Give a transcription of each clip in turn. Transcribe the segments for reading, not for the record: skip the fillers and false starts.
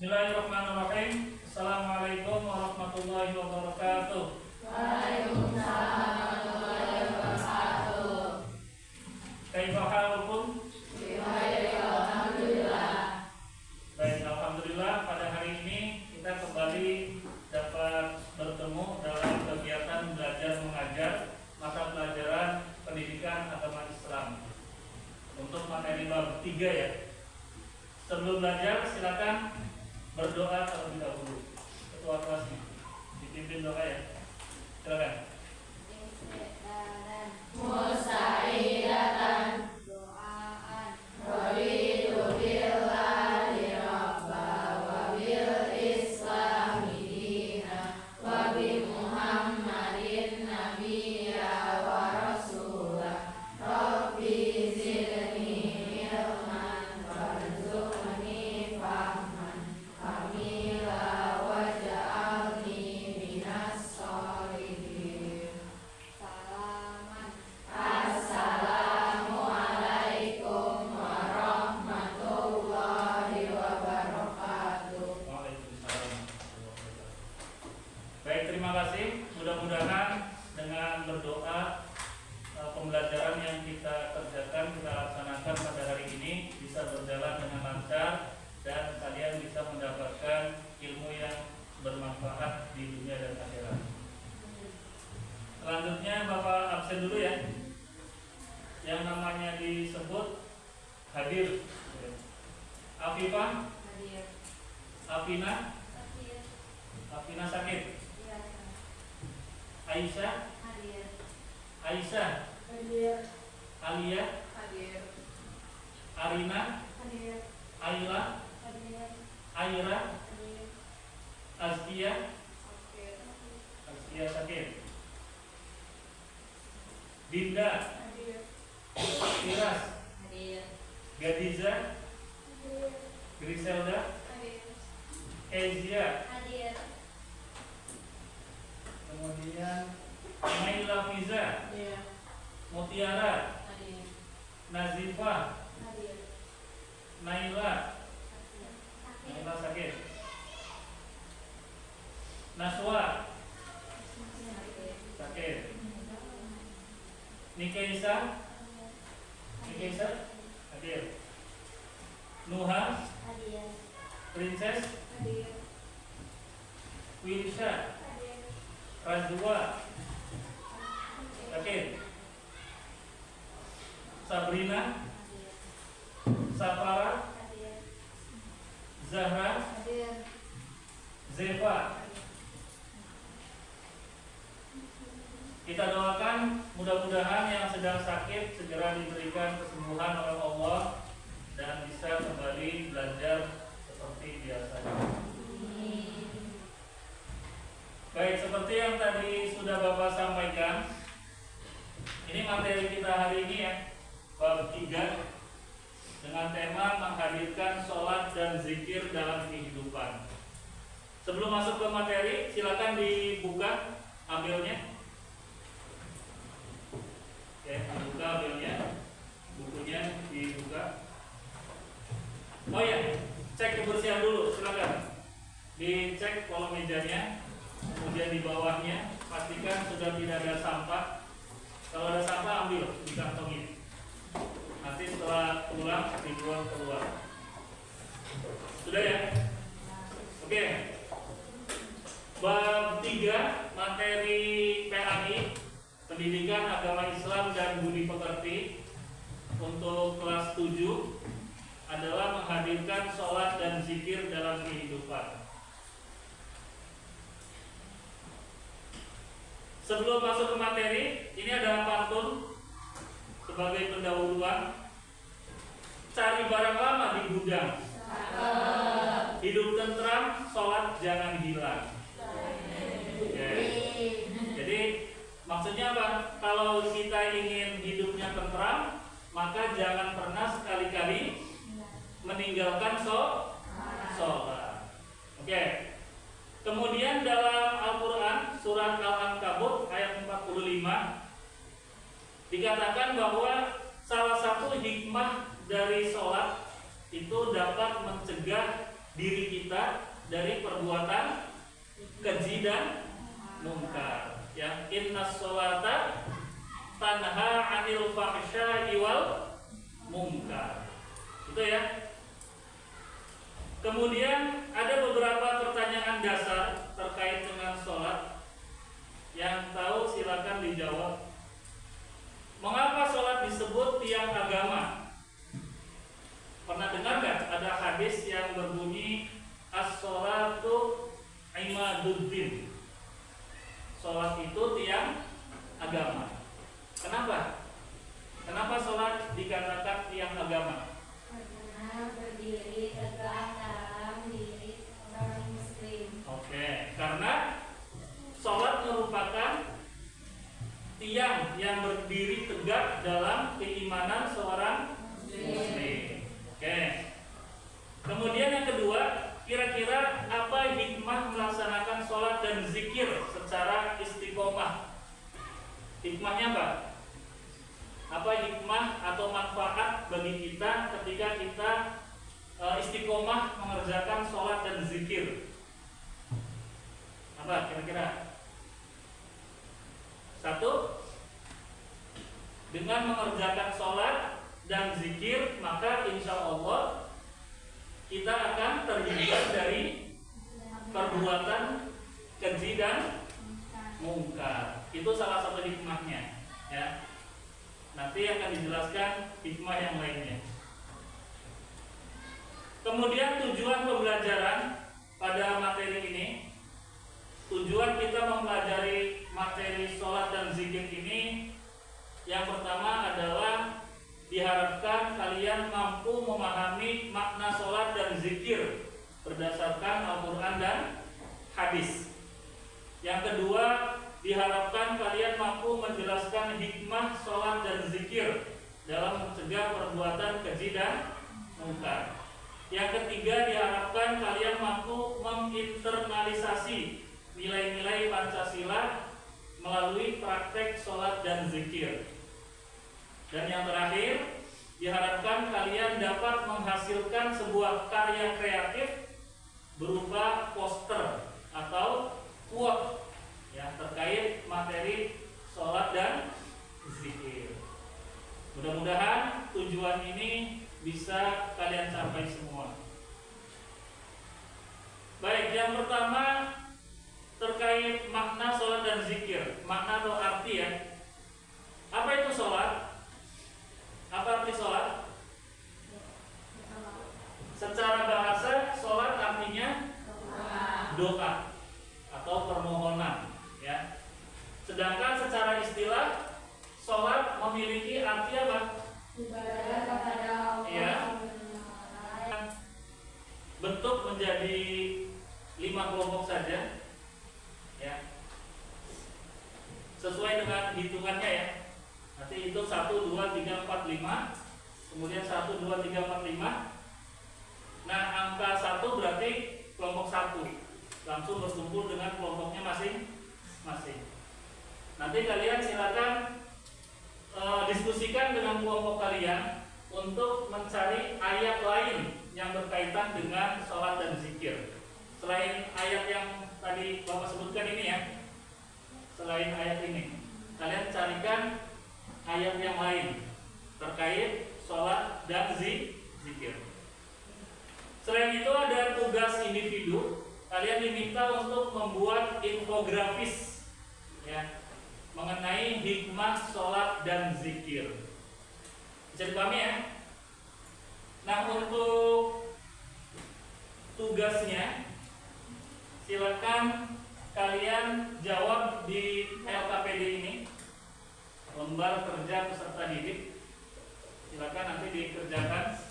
Bismillahirrahmanirrahim. Assalamualaikum warahmatullahi wabarakatuh. Waalaikumsalam warahmatullahi wabarakatuh. Kaifa halukum? Alhamdulillah. Baik, alhamdulillah pada hari ini kita kembali dapat bertemu dalam kegiatan belajar mengajar mata pelajaran pendidikan agama Islam untuk materi bab 3 ya. Sebelum belajar silakan berdoa terlebih dahulu. Ketua kelasnya dipimpin doa ya. Silakan. Musaidatan doaan raditu billahi rabba wa bil islami dina wa bi muhammadin nabiyya wa rasulah rabbi zidni ilman warzuqni fahman kamila waj'alni minas sholihin. Assalamualaikum warahmatullahi wabarakatuh. Waalaikumsalam warahmatullahi wabarakatuh. Baik, terima kasih. Mudah-mudahan dengan berdoa pembelajaran yang kita kerjakan, kita laksanakan pada hari ini bisa berjalan dengan lancar dan kalian bisa mendapatkan ilmu yang bermanfaat di dunia dan akhirat. Selanjutnya Bapak absen dulu ya. Yang namanya disebut hadir. Afifah, Hadir. Afina, Hadir. Afina sakit. Aisyah, Hadir. Aisyah, Hadir. Alia, Hadir. Arina, Hadir. Ayla, Hadir. Aira, Hadir. Azkia, Hadir. Azkia sakit. Dinda, Hadir. Miras, Hadir. Gadiza, Hadir. Griselda, Hadir. Ezia, Hadir. kemudian Naila Fiza, Hadir. Mutiara, Hadir. Nazifah, Hadir. Naila, Naila sakit. Naswa sakit. Nikaisa, Nikaisa hadir. Nuha, Hadir. Princess, Hadir. Winsha, Hadir. Razwa sakit. Sabrina, Hadir. Safara, Hadir. Zahra, Hadir. Zeva. Kita doakan mudah-mudahan yang sedang sakit segera diberikan kesembuhan oleh Allah dan bisa kembali belajar seperti biasanya. Baik, seperti yang tadi sudah Bapak sampaikan, ini materi kita hari ini ya, bab 3 dengan tema menghadirkan sholat dan zikir dalam kehidupan. Sebelum masuk ke materi, silakan dibuka ambilnya. Oke, dibuka ambilnya, bukunya dibuka. Oh ya, cek kebersihan dulu, silakan. Dicek kolom mejanya, kemudian di bawahnya pastikan sudah tidak ada sampah. Kalau ada sampah ambil, dikantongin. Nanti setelah pulang dibuang keluar. Sudah ya? Oke. Bab 3 materi PAI Pendidikan Agama Islam dan Budi Pekerti untuk kelas 7 adalah menghadirkan sholat dan zikir dalam kehidupan. Sebelum masuk ke materi, ini ada pantun sebagai pendahuluan. Cari barang lama di gudang, hidup tentram, sholat jangan hilang. Oke. Jadi maksudnya apa? Kalau kita ingin hidupnya tentram, maka jangan pernah sekali-kali meninggalkan sholat. Oke. Kemudian dalam Al-Quran surat Al-Ankabut ayat 45 dikatakan bahwa salah satu hikmah dari sholat itu dapat mencegah diri kita dari perbuatan keji dan mungkar. Ya, innas sholata tanha 'anil fahsya'i wal munkar. Itu ya. Kemudian ada beberapa pertanyaan dasar terkait dengan sholat. Yang tahu silakan dijawab. Mengapa sholat disebut tiang agama? Pernah dengar nggak ada hadis yang berbunyi as-sholatu imaduddin? Sholat itu tiang agama. Kenapa? Kenapa sholat dikatakan tiang agama? Karena berdiri tegak dalam diri orang muslim. Oke, karena sholat merupakan tiang yang berdiri tegak dalam keimanan seorang muslim. Oke. Kemudian yang kedua, kira-kira apa hikmah melaksanakan sholat dan zikir secara istiqomah? Hikmahnya apa? Apa hikmah atau manfaat bagi kita ketika kita istiqomah mengerjakan sholat dan zikir? Apa kira-kira? Satu, dengan mengerjakan sholat dan zikir maka insya Allah kita akan terhindar dari perbuatan keji dan mungkar. Itu salah satu hikmahnya, ya. Nanti akan dijelaskan hikmah yang lainnya. Kemudian tujuan pembelajaran pada materi ini, tujuan kita mempelajari materi sholat dan zikir ini, yang pertama adalah diharapkan kalian mampu memahami makna sholat dan zikir berdasarkan Al-Quran dan hadis. Yang kedua, diharapkan kalian mampu menjelaskan hikmah sholat dan zikir dalam mencegah perbuatan keji dan mungkar. Yang ketiga, diharapkan kalian mampu menginternalisasi nilai-nilai Pancasila melalui praktek sholat dan zikir. Dan yang terakhir, diharapkan kalian dapat menghasilkan sebuah karya kreatif berupa poster atau quote ya terkait materi sholat dan zikir. Mudah-mudahan tujuan ini bisa kalian capai semua. Baik, yang pertama terkait makna sholat dan zikir, makna atau arti ya. Apa itu sholat? Apa arti sholat? Secara bahasa, sholat artinya doa atau permohonan, ya. Sedangkan secara istilah, sholat memiliki arti apa? Ibadah kepada Allah. Ya. Bentuk menjadi 5 kelompok saja, ya. Sesuai dengan hitungannya ya. Nanti itu 1, 2, 3, 4, 5. Kemudian 1, 2, 3, 4, 5. Nah, angka 1 berarti kelompok 1. Langsung berkumpul dengan kelompoknya masing-masing. Nanti kalian silakan diskusikan dengan kelompok kalian untuk mencari ayat lain yang berkaitan dengan sholat dan zikir. Selain ayat yang tadi Bapak sebutkan ini ya, selain ayat ini, kalian carikan ayat yang lain terkait sholat dan zikir. Selain itu ada tugas individu. Kalian diminta untuk membuat infografis ya, mengenai hikmah sholat dan zikir. Bisa dipahami ya? Nah, untuk tugasnya silakan kalian jawab di LKPD ini, lembar kerja peserta didik. Silakan nanti dikerjakan.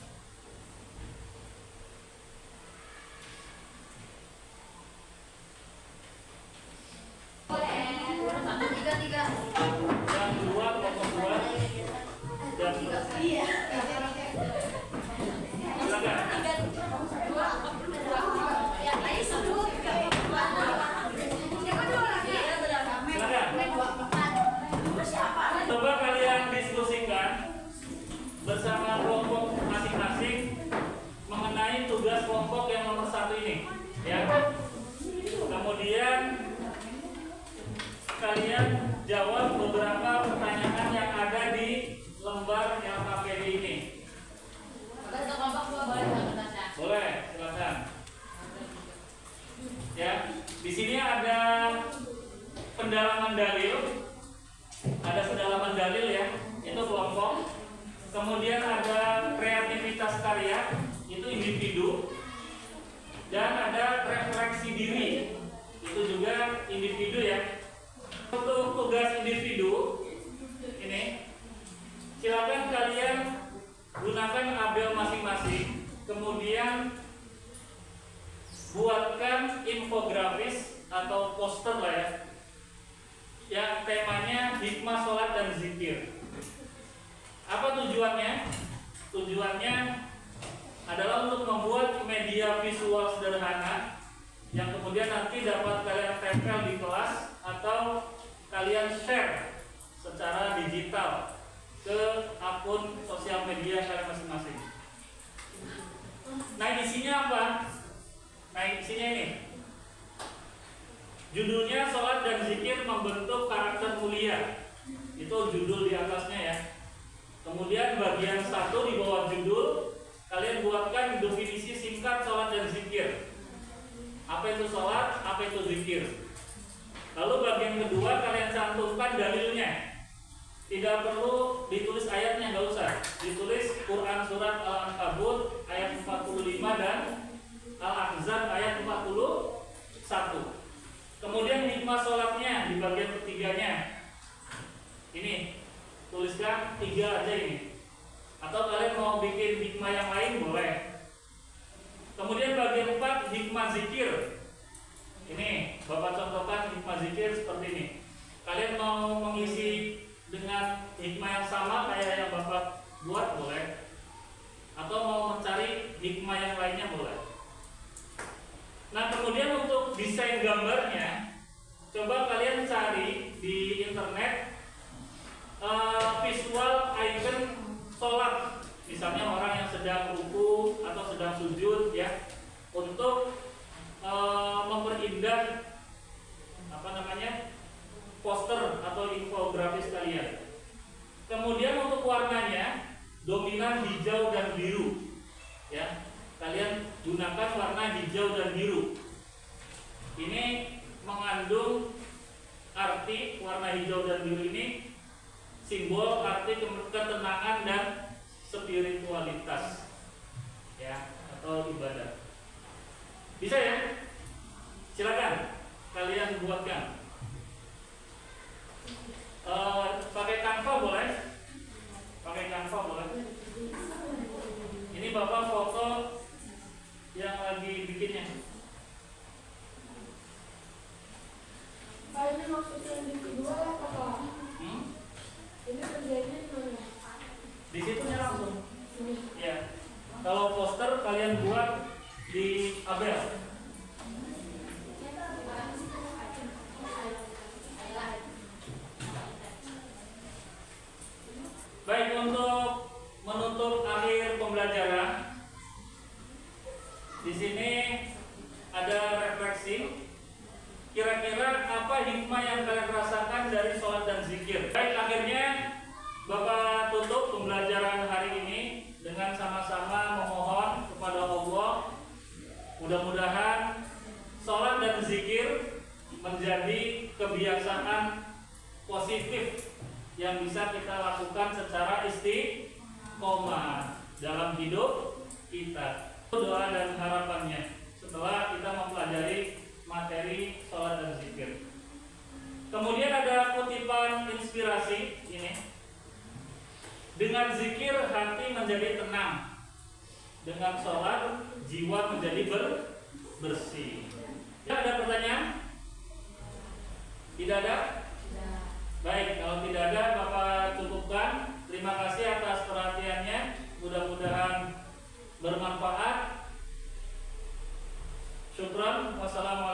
Yang 2 kelompok 2 dan Iya. silakan. Silakan. Coba kalian diskusikan bersama kelompok masing-masing. sedalaman dalil, ada sedalaman dalil ya, itu kelompok. Kemudian ada kreativitas karya, itu individu. Dan ada refleksi diri, itu juga individu ya. Untuk tugas individu ini, silakan kalian gunakan label masing-masing, kemudian buatkan infografis atau poster lah ya, yang temanya hikmah sholat dan zikir. Apa tujuannya? Tujuannya adalah untuk membuat media visual sederhana yang kemudian nanti dapat kalian tempel di kelas atau kalian share secara digital ke akun sosial media kalian masing-masing. Nah, isinya apa? Nah, isinya ini. Judulnya sholat dan zikir membentuk karakter mulia. Itu judul di atasnya ya. Kemudian bagian 1 di bawah judul, kalian buatkan definisi singkat sholat dan zikir. Apa itu sholat, apa itu zikir. Lalu bagian kedua kalian cantumkan dalilnya. Tidak perlu ditulis ayatnya, nggak usah. Ditulis Quran surat Al-Ankabut ayat 45 dan Al-Ahzab ayat 41. Kemudian hikmah sholatnya di bagian ketiganya. Ini tuliskan 3 aja ini. Atau kalian mau bikin hikmah yang lain boleh. Kemudian bagian 4 hikmah zikir. Ini Bapak contohkan hikmah zikir seperti ini. Kalian mau mengisi dengan hikmah yang sama kayak yang Bapak buat boleh. Atau mau mencari hikmah yang lainnya boleh. Nah, kemudian untuk desain gambarnya, coba kalian cari di internet visual icon sholat, misalnya orang yang sedang ruku atau sedang sujud ya, untuk memperindah poster atau infografis kalian. Kemudian untuk warnanya dominan hijau dan biru ya, kalian gunakan warna hijau dan biru. Ini mengandung arti, warna hijau dan biru ini simbol arti ketenangan dan spiritualitas ya, atau ibadah. Bisa ya? Silakan kalian buatkan. Pakai Canva boleh? Pakai Canva boleh? Ini Bapak foto yang lagi bikinnya. Pak, ini maksudnya yang kedua apa Pak? Ini kerjanya mana? Di situnya langsung. Ya. Kalau poster kalian buat di Abel. Baik, untuk menutup akhir pembelajaran, di sini ada refleksi. Kira-kira apa hikmah yang kalian rasakan dari sholat dan zikir? Baik, akhirnya Bapak tutup pembelajaran hari ini dengan sama-sama memohon kepada Allah, mudah-mudahan sholat dan zikir menjadi kebiasaan positif yang bisa kita lakukan secara istiqomah dalam hidup kita. Doa dan harapannya setelah kita mempelajari materi sholat dan zikir. Kemudian ada kutipan inspirasi ini. Dengan zikir hati menjadi tenang. Dengan sholat jiwa menjadi bersih. Ada pertanyaan? Tidak ada? Baik, kalau tidak ada Bapak cukupkan. Terima kasih atas perhatiannya. Mudah-mudahan bermanfaat. Syukran. Wassalamualaikum.